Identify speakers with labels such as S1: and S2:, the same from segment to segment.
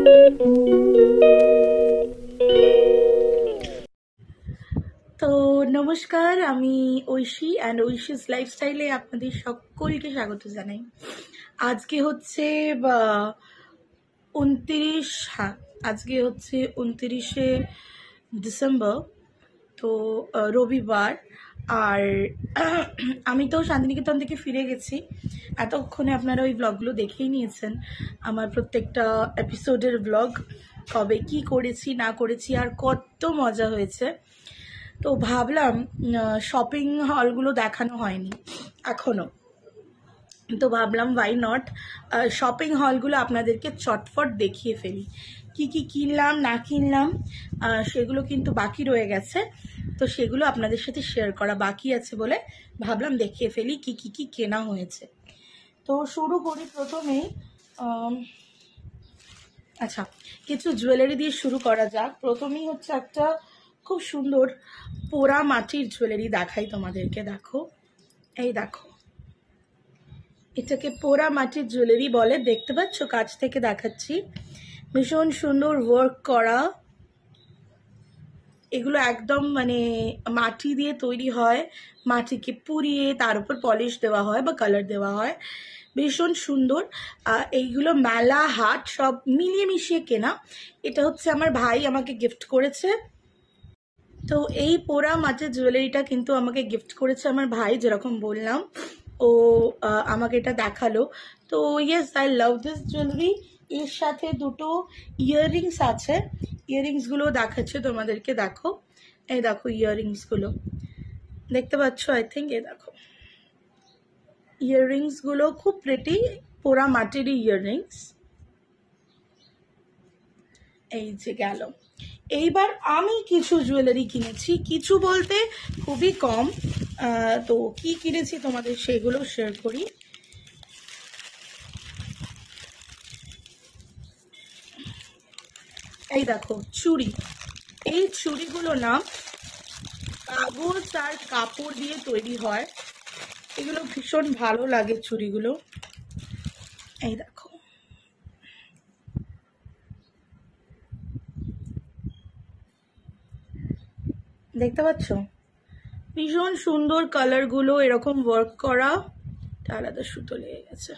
S1: তো নমস্কার, আমি ঐশী অ্যান্ড ঐশীস লাইফস্টাইলে আপনাদের সকলকে স্বাগত জানাই। আজকে হচ্ছে 29শে ডিসেম্বর, তো রবিবার। আর আমি তো শান্তিনিকেতন থেকে ফিরে গেছি। এতক্ষণে আপনারা ওই ব্লগগুলো দেখেই নিয়েছেন, আমার প্রত্যেকটা এপিসোডের ব্লগ, কবে কি করেছি না করেছি আর কত মজা হয়েছে। তো ভাবলাম শপিং হলগুলো দেখানো হয়নি এখনও, তো ভাবলাম ওয়াই নট শপিং হলগুলো আপনাদেরকে চটফট দেখিয়ে ফেলি। কি কি কিনলাম না কিনলাম সেগুলো কিন্তু বাকি রয়ে গেছে, তো সেগুলো আপনাদের সাথে শেয়ার করা বাকি আছে বলে ভাবলাম দেখিয়ে ফেলি কি কি কি কেনা হয়েছে। তো শুরু করি প্রথমেই। আচ্ছা, কিছু জুয়েলারি দিয়ে শুরু করা যাক। প্রথমেই হচ্ছে একটা খুব সুন্দর পোড়া মাটির জুয়েলারি দেখাই তোমাদেরকে। দেখো, এই দেখো, এটাকে পোড়া মাটির জুয়েলারি বলে। দেখতে পাচ্ছ, কাছ থেকে দেখাচ্ছি, ভীষণ সুন্দর ওয়ার্ক করা। এগুলো একদম মানে মাটি দিয়ে তৈরি হয়, মাটিকে পুড়িয়ে তার উপর পলিশ দেওয়া হয় বা কালার দেওয়া হয়, ভীষণ সুন্দর। এইগুলো মেলা হাট সব মিলিয়ে মিশিয়ে কেনা। এটা হচ্ছে আমার ভাই আমাকে গিফট করেছে। তো এই পোড়া মাটির জুয়েলারিটা কিন্তু আমাকে গিফট করেছে আমার ভাই, যেরকম বললাম ও আমাকে এটা দেখালো। তো yes, I love this jewellery. এর সাথে দুটো ইয়াররিংস আছে, ইয়াররিংসগুলো দেখাচ্ছে তোমাদেরকে। দেখো, এই দেখো ইয়াররিংসগুলো দেখতে পাচ্ছ, আই থিঙ্ক। এই দেখো ইয়াররিংসগুলো খুব প্রিটি, পোড়া মাটিরই ইয়াররিংস। এই যে গেল। এইবার আমি কিছু জুয়েলারি কিনেছি, কিছু বলতে খুবই কম। তো কি কিনেছি তোমাদের সেগুলো শেয়ার করি। এই দেখো চুড়ি। এই চুড়িগুলো না কাগজ আর কাপড় দিয়ে তৈরি হয়, এগুলো ভীষণ ভালো লাগে চুড়িগুলো। এই দেখো, দেখতে পাচ্ছ, ভীষণ সুন্দর কালারগুলো, এরকম ওয়ার্ক করা। আলাদা সুতো লেগে গেছে।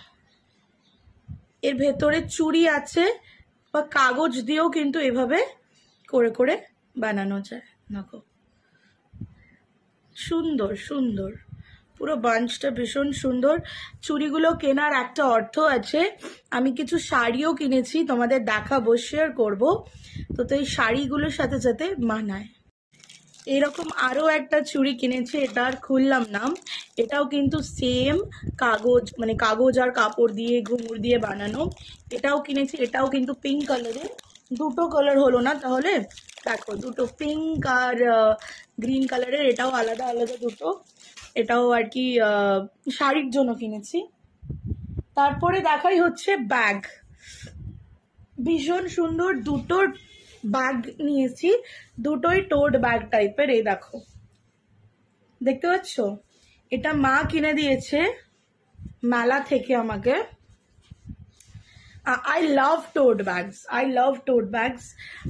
S1: এর ভেতরে চুড়ি আছে, বা কাগজ দিয়েও কিন্তু এভাবে করে করে বানানো যায়। দেখো, সুন্দর সুন্দর পুরো বাঞ্চটা ভীষণ সুন্দর। চুড়িগুলো কেনার একটা অর্থ আছে। আমি কিছু শাড়িও কিনেছি, তোমাদের দেখাবো, শেয়ার করবো। তো এই শাড়িগুলোর সাথে সাথে মানায়। এরকম আরও একটা চুড়ি কিনেছি, এটা আর খুললাম না। এটাও কিন্তু সেম কাগজ, মানে কাগজ আর কাপড় দিয়ে ঘুঙুর দিয়ে বানানো। এটাও কিনেছি, এটাও কিন্তু পিঙ্ক কালারের। দুটো কালার হলো না তাহলে, দেখো দুটো পিঙ্ক আর গ্রিন কালারের, এটাও আলাদা আলাদা দুটো। এটাও আর কি শাড়ির জন্য কিনেছি। তারপরে দেখাই হচ্ছে ব্যাগ, ভীষণ সুন্দর দুটো ব্যাগ নিয়েছি, দুটোই টোট ব্যাগ টাইপের। এই দেখো, দেখতে পাচ্ছ, এটা মা কিনে দিয়েছে মেলা থেকে আমাকে। I love tote bags. I love tote bags.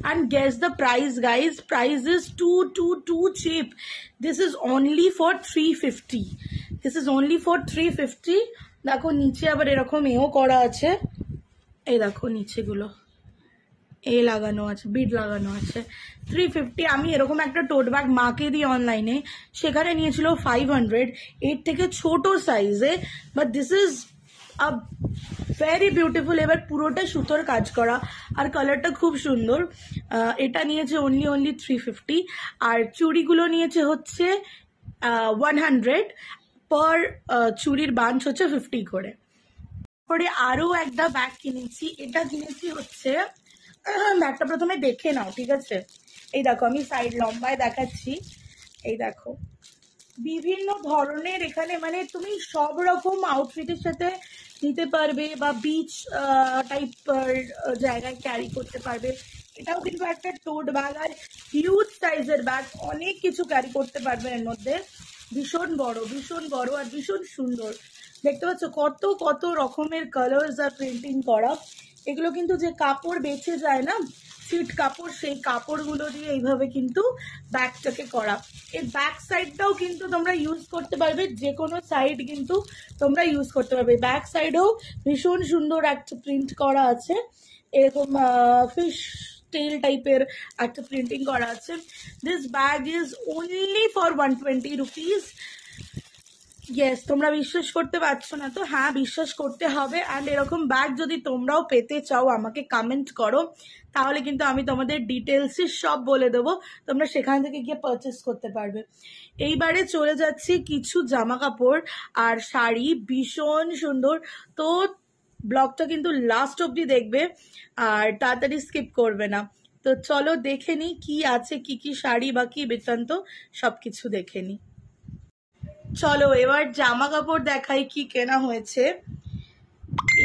S1: And guess the price, guys. Price is too cheap. This is only for 350. This is only for 350. দেখো নিচে আবার এরকম এও করা আছে। এই দেখো নিচেগুলো এ লাগানো আছে, বিড লাগানো আছে। 350। আমি এরকম একটা টোট ব্যাগ মাকে দিই অনলাইনে, সেখানে নিয়েছিল 500, এর থেকে ছোট সাইজে। But this is a very beautiful. এবার পুরোটা সুতোর কাজ করা আর কালারটা খুব সুন্দর। এটা নিয়েছে অনলি 350। আর চুড়িগুলো নিয়েছে হচ্ছে 100 পার চুড়ির বাঞ্চ হচ্ছে 50 করে। পরে আরও একটা ব্যাগ কিনেছি, এটা কিনেছি হচ্ছে, ব্যাগটা প্রথমে দেখে নাও, ঠিক আছে। এই দেখো, আমি সাইড লম্বায় দেখাচ্ছি। এই দেখো, বিভিন্ন ধরনের এখানে, মানে তুমি সব রকম আউটফিটের সাথে নিতে পারবে বা বিচ টাইপ জায়গায় ক্যারি করতে পারবে। এটাও কিন্তু একটা টোট ব্যাগ, আর হিউজ সাইজের ব্যাগ, অনেক কিছু ক্যারি করতে পারবে এর মধ্যে। ভীষণ বড় আর ভীষণ সুন্দর। দেখতে পাচ্ছ কত কত রকমের কালার্স আর প্রিন্টিং করা। এগুলো কিন্তু যে কাপড় বেঁচে যায় না, সিট কাপড়, সেই কাপড়গুলো দিয়ে এইভাবে কিন্তু ব্যাগটাকে করা। এর ব্যাক সাইডটাও কিন্তু তোমরা ইউজ করতে পারবে, যে কোনো সাইড কিন্তু তোমরা ইউজ করতে পারবে। ব্যাক সাইডেও ভীষণ সুন্দর একটা প্রিন্ট করা আছে, এরকম ফিশ টেল টাইপের একটা প্রিন্টিং করা আছে। This bag is only for 120 rupees. Yes, তোমরা বিশ্বাস করতে পারছো না তো? হ্যাঁ, বিশ্বাস করতে হবে। অ্যান্ড এরকম ব্যাগ যদি তোমরাও পেতে চাও আমাকে কমেন্ট করো, তাহলে কিন্তু আমি তোমাদের ডিটেলসে সব বলে দেবো, তোমরা সেখান থেকে গিয়ে পারচেস করতে পারবে। এইবারে চলে যাচ্ছি কিছু জামা কাপড় আর শাড়ি, ভীষণ সুন্দর। তো ব্লগটা কিন্তু লাস্ট অবধি দেখবে আর তাড়াতাড়ি স্কিপ করবে না। তো চলো দেখে নিই কি আছে, কি কি শাড়ি বা কি বৃত্তান্ত, সব কিছু দেখে নিই। চলো এবার জামা কাপড় দেখাই কি কেনা হয়েছে।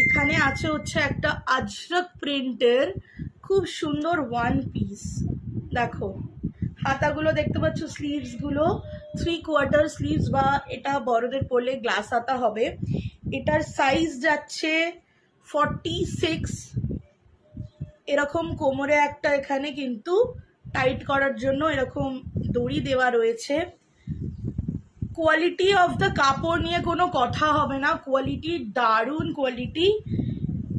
S1: এখানে আছে হচ্ছে একটা আজরক প্রিন্টের খুব সুন্দর ওয়ান পিস। দেখো হাতাগুলো দেখতে পাচ্ছ, স্লিভস গুলো 3/4 স্লিভস, বা এটা বড়দের পরলে গ্লাস হাতা হবে। এটার সাইজ যাচ্ছে 46। এরকম কোমরে একটা এখানে কিন্তু টাইট করার জন্য এরকম দড়ি দেওয়া রয়েছে। কোয়ালিটি অফ দ্য কাপড় নিয়ে কোনো কথা হবে না, কোয়ালিটি দারুণ কোয়ালিটি।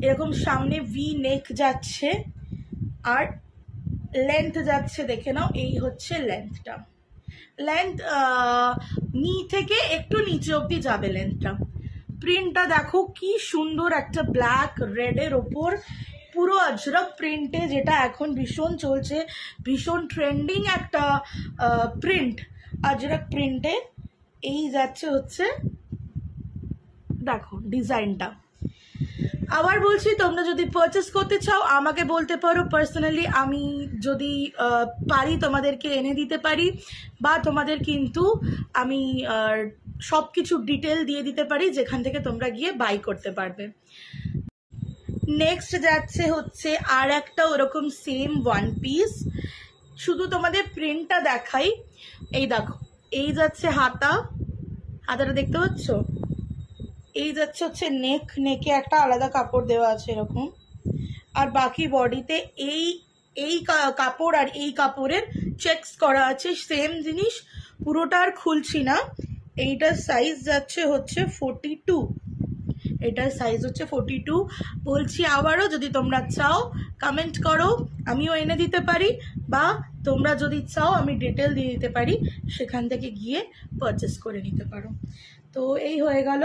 S1: এরকম সামনে ভি নেক যাচ্ছে আর লেন্থ যাচ্ছে, দেখে নাও, এই হচ্ছে লেন্থটা। লেন্থ নি থেকে একটু নিচে অব্দি যাবে লেন্থটা। প্রিন্টটা দেখো কি সুন্দর, একটা ব্ল্যাক রেডের ওপর পুরো আজরক প্রিন্টে, যেটা এখন ভীষণ চলছে, ভীষণ ট্রেন্ডিং একটা প্রিন্ট, আজরক প্রিন্টে। এই যাচ্ছে হচ্ছে, দেখো ডিজাইনটা। আবার বলছি, তোমরা যদি পারচেস করতে চাও আমাকে বলতে পারো পার্সোনালি, আমি যদি পারি তোমাদেরকে এনে দিতে পারি, বা তোমাদের কিন্তু আমি সব কিছু ডিটেল দিয়ে দিতে পারি, যেখান থেকে তোমরা গিয়ে বাই করতে পারবে। নেক্সট যাচ্ছে হচ্ছে আর একটা ওরকম সেম ওয়ান পিস, শুধু তোমাদের প্রিন্টটা দেখাই। এই দেখো, এই যাচ্ছে হাতাটা দেখতে পাচ্ছ, এই যাচ্ছে হচ্ছে নেক, নেকে একটা আলাদা কাপড় দেওয়া আছে এরকম, আর বাকি বডিতে এই কাপড় আর এই কাপড়ের চেকস করা আছে, সেম জিনিস। পুরোটা আর খুলছি না। এইটার সাইজ যাচ্ছে হচ্ছে 42, এটার সাইজ হচ্ছে 42। বলছি আবারও, যদি তোমরা চাও কমেন্ট করো, আমিও এনে দিতে পারি, বা তোমরা যদি চাও আমি ডিটেল দিয়ে দিতে পারি, সেখান থেকে গিয়ে পারচেস করে নিতে পারো। তো এই হয়ে গেল।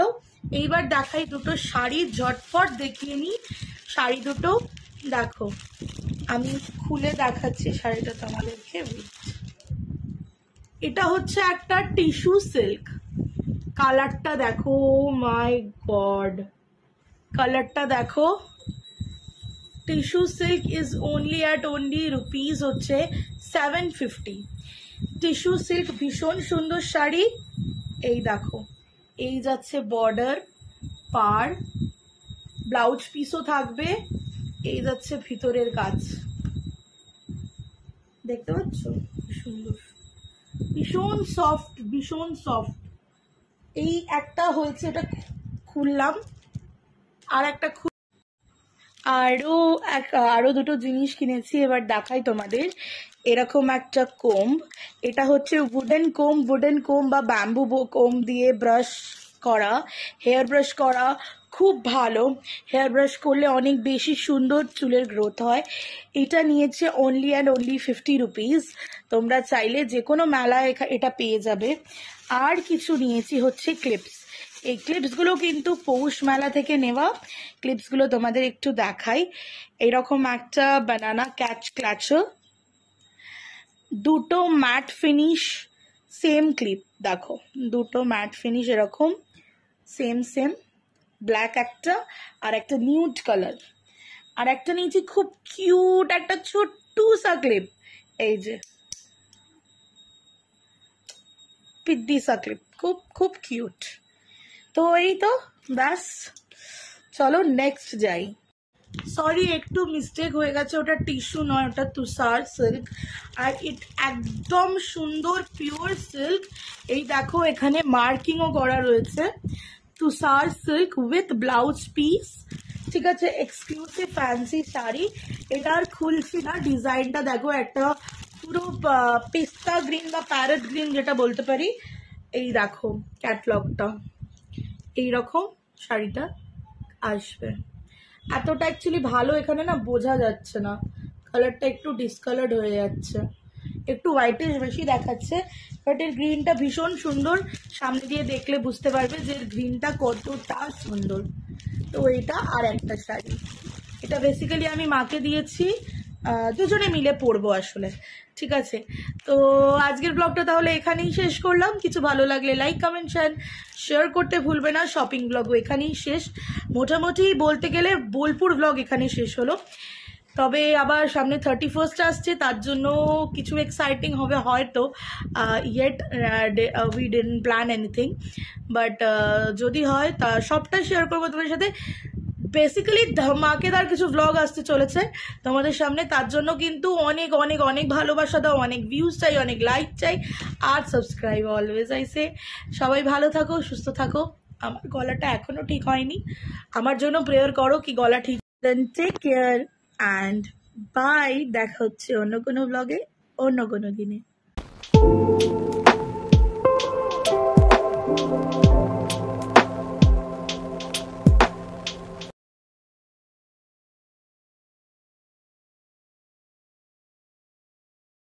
S1: এইবার দেখাই দুটো শাড়ি, ঝটফট দেখিয়ে নিই শাড়ি দুটো। দেখো আমি খুলে দেখাচ্ছি শাড়িটা তোমাদেরকে। এটা হচ্ছে একটা টিস্যু সিল্ক, কালারটা দেখো, মাই গড, কালারটা দেখো। Tissue silk is only rupees হচ্ছে 750। টিস্যু সিল্ক ভীষণ সুন্দর শাড়ি। এই দেখো, এই যাচ্ছে বর্ডার, পার, ব্লাউজ পিসও থাকবে, এই যাচ্ছে ভিতরের কাজ, দেখতে পাচ্ছ সুন্দর, ভীষণ সফট, ভীষণ সফট। এই একটা হয়েছে, এটা খুললাম, আর একটা আরো দুটো জিনিস কিনেছি, এবার দেখাই তোমাদের। এরকম একটা কোম্ব, এটা হচ্ছে উডেন কোম্ব বা ব্যাম্বু কোম্ব দিয়ে ব্রাশ করা, হেয়ার ব্রাশ করা, খুব ভালো। হেয়ার ব্রাশ করলে অনেক বেশি সুন্দর চুলের গ্রোথ হয়। এটা নিয়েছে অনলি অ্যান্ড অনলি 50 রুপিস। তোমরা চাইলে যে কোনো মেলায় এটা পেয়ে যাবে। আর কিছু নিয়েছি হচ্ছে ক্লিপস। এই ক্লিপসগুলো কিন্তু পৌষ মেলা থেকে নেওয়া। ক্লিপসগুলো তোমাদের একটু দেখাই। এরকম একটা বানানা ক্যাচ ক্ল্যাচার, দুটো ম্যাট ফিনিশ সেম ক্লিপ, দেখো দুটো ম্যাট ফিনিশ এরকম সেম ব্ল্যাক একটা, আর একটা নিউড কালার, আর একটা নিচে খুব কিউট একটা ছোট্ট সা ক্লিপ, এই যে পিদ্দি সা ক্লিপ, খুব কিউট। তো এই তো ব্যাস, চলো নেক্সট যাই। সরি, একটু মিস্টেক হয়ে গেছে, ওটা টিস্যু নয়, ওটা তুষার সিল্ক, আর একদম সুন্দর পিওর সিল্ক। এই দেখো এখানে মার্কিংও করা রয়েছে। তুষার সিল্ক উইথ ব্লাউজ পিস, ঠিক আছে, এক্সক্লুসিভ ফ্যান্সি শাড়ি। এটা আর খুলছি না, ডিজাইনটা দেখো, একটা পুরো পিস্তা গ্রিন বা প্যারেট গ্রিন যেটা বলতে পারি। এই দেখো ক্যাটলগটা, এইরকম শাড়িটা আসবে। এতটা অ্যাকচুয়ালি ভালো এখানে না বোঝা যাচ্ছে না, কালারটা একটু ডিসকালার্ড হয়ে যাচ্ছে, একটু হোয়াইটিশ বেশি দেখাচ্ছে, বাট এর গ্রিনটা ভীষণ সুন্দর। সামনে দিয়ে দেখলে বুঝতে পারবে যে এর গ্রিনটা কতটা সুন্দর। তো এটা আর একটা শাড়ি, এটা বেসিক্যালি আমি মাকে দিয়েছি, দুজনে মিলে পরবো আসলে, ঠিক আছে। তো আজকের ব্লগটা তাহলে এখানেই শেষ করলাম। কিছু ভালো লাগলে লাইক কমেন্ট শেয়ার করতে ভুলবে না। শপিং ব্লগও এখানেই শেষ, মোটামুটি বলতে গেলে বোলপুর ব্লগ এখানেই শেষ হলো। তবে আবার সামনে 31st আসছে, তার জন্য কিছু এক্সাইটিং হবে হয়তো, yet we didn't plan anything, but যদি হয় তা সবটাই শেয়ার করবো তোমাদের সাথে। বেসিক্যালি ধামাকেদার কিছু ব্লগ আসতে চলেছে তোমাদের সামনে, তার জন্য কিন্তু অনেক অনেক অনেক ভালোবাসা দাও, অনেক ভিউজ চাই, অনেক লাইক চাই, আর সাবস্ক্রাইব অলওয়েজ আইসে। সবাই ভালো থাকো, সুস্থ থাকো। আমার গলাটা এখনো ঠিক হয়নি, আমার জন্য প্রেয়ার করো কি গলা ঠিক। Then take care and bye, দেখা হচ্ছে অন্য কোনো ব্লগে অন্য কোনো দিনে।